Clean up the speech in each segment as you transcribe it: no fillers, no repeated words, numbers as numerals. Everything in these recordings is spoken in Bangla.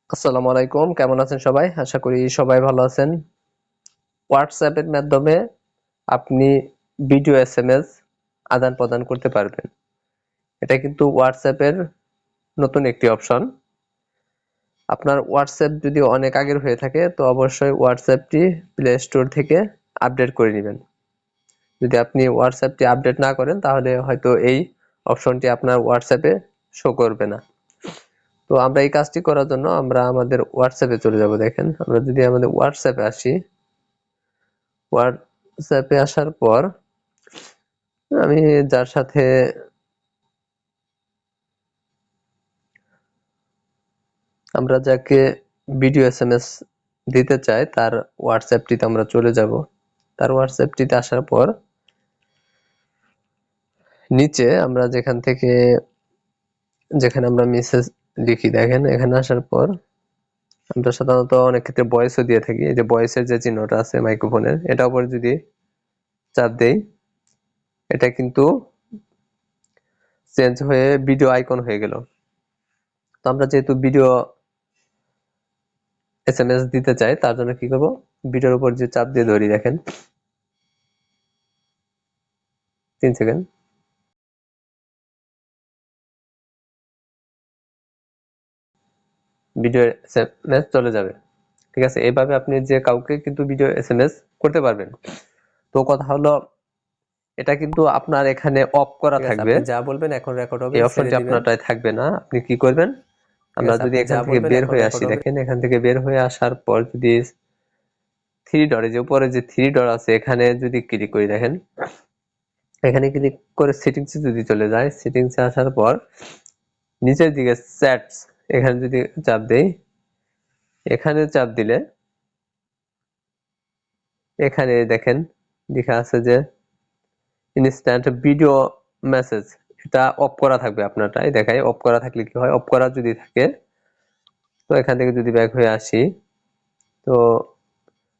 আসসালামু আলাইকুম, কেমন আছেন সবাই? আশা করি সবাই ভালো আছেন। হোয়াটসঅ্যাপ এর মাধ্যমে আপনি ভিডিও এসএমএস আদান প্রদান করতে পারবেন। এটা কিন্তু হোয়াটসঅ্যাপ এর নতুন একটি অপশন। আপনার হোয়াটসঅ্যাপ যদি অনেক আগের হয়ে থাকে তো অবশ্যই হোয়াটসঅ্যাপটি প্লে স্টোর থেকে আপডেট করে নেবেন। যদি আপনি হোয়াটসঅ্যাপটি আপডেট না করেন তাহলে হয়তো এই অপশনটি আপনার হোয়াটসঅ্যাপে শো করবে না। তো আমরা এই কাজটি করার জন্য আমরা আমাদের হোয়াটসঅ্যাপে চলে যাব। দেখেন, আমরা যদি আমাদের হোয়াটসঅ্যাপে আসি, হোয়াটসঅ্যাপে আসার পর আমি যার সাথে আমরা যাকে ভিডিও এসএমএস দিতে চাই তার হোয়াটসঅ্যাপটিতে আমরা চলে যাব। তার হোয়াটসঅ্যাপটিতে আসার পর নিচে আমরা যেখানে আমরা মেসেজ লিখি, দেখেন এখানে আসার পর আমরা সাধারণত অনেক ক্ষেত্রে ভয়েসও দিয়ে থাকি। এই যে ভয়েসের যে চিহ্নটা আছে মাইক্রোফোনের, এটার উপর যদি চাপ দেই এটা কিন্তু চেঞ্জ হয়ে ভিডিও আইকন হয়ে গেল। তো আমরা যেহেতু ভিডিও এসএমএস দিতে চাই তার জন্য কি করব, ভিডিওর উপর যে চাপ দিয়ে ধরি, দেখেন 3 সেকেন্ড, ভিডিও এসএমএস চলে যাবে। ঠিক আছে, এইভাবে আপনি যে কাউকে কিন্তু ভিডিও এসএমএস করতে পারবেন। তো কথা হলো, এটা কিন্তু আপনার এখানে অফ করা থাকবে। আপনি যা বলবেন এখন রেকর্ড হবে, এই ছেড়ে অপশনটি দিবেন। আপনারটাই থাকবে না। আপনি কি করবেন, আমরা যদি আপনি এখান যা থেকে বলবেন বের এখন হয়ে রেকর্ড আসি, হবে। দেখেন এখান থেকে বের হয়ে আসার পর যদি থ্রি ডট, যে উপরে যে থ্রি ডট আছে এখানে যদি ক্লিক করি, দেখেন এখানে ক্লিক করে সেটিংসে যদি চলে যায়, সেটিংসে আসার পর নিচের দিকে চ্যাটস, এখানে যদি চাপ দেই, এখানে চাপ দিলে এখানে দেখেন লেখা আছে যে ইনস্ট্যান্ট ভিডিও মেসেজ, এটা অফ করা থাকবে আপনারটাই। দেখাই অফ করা থাকলে কি হয়, অফ করা যদি থাকে তো এখান থেকে যদি ব্যাক হয়ে আসি, তো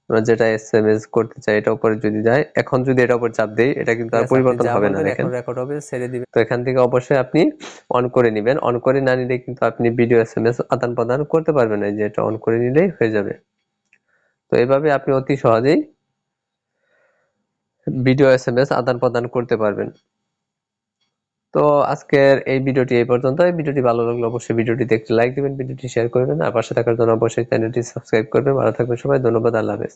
আমরা যেটা এসএমএস করতে চাই এটা উপরে যদি যায়, এখন যদি এটা উপর চাপ দেই এটা কিন্তু আর পরিবর্তন হবে না। দেখেন, এখন রেকর্ড হবে, ছেড়ে দিবেন। তো এখান থেকে অবশ্যই আপনি অন করে নেবেন। অন করে না নিলে কিন্তু আপনি ভিডিও এসএমএস আদান প্রদান করতে পারবেন না, যে এটা অন করে নিলেই হয়ে যাবে। তো এইভাবে আপনি অতি সহজেই ভিডিও এসএমএস আদান প্রদান করতে পারবেন। তো আজকের এই ভিডিওটি এই পর্যন্ত। এই ভিডিওটি ভালো লাগলে অবশ্যই ভিডিওটিতে একটি লাইক দিবেন, ভিডিওটি শেয়ার করবেন, আর পাশে থাকার জন্য অবশ্যই চ্যানেলটি সাবস্ক্রাইব করবেন। ভালো থাকবেন সবাই, ধন্যবাদ, আল্লাহ হাফেজ।